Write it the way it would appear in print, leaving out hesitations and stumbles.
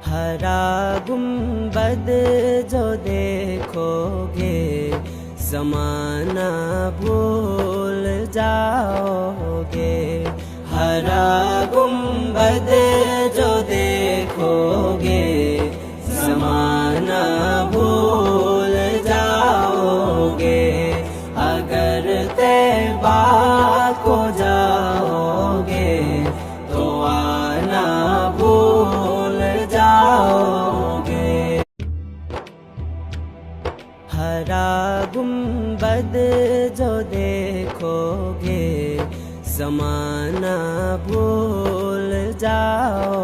हरा गुंबद जो देखोगे ज़माना भूल जाओगे। हरा गुंबद जो देखोगे ज़माना भूल जाओगे। अगर तैबा को जाओगे तो आना भूल जाओगे। हरा गुंबद जो देखोगे ज़माना भूल जाओगे।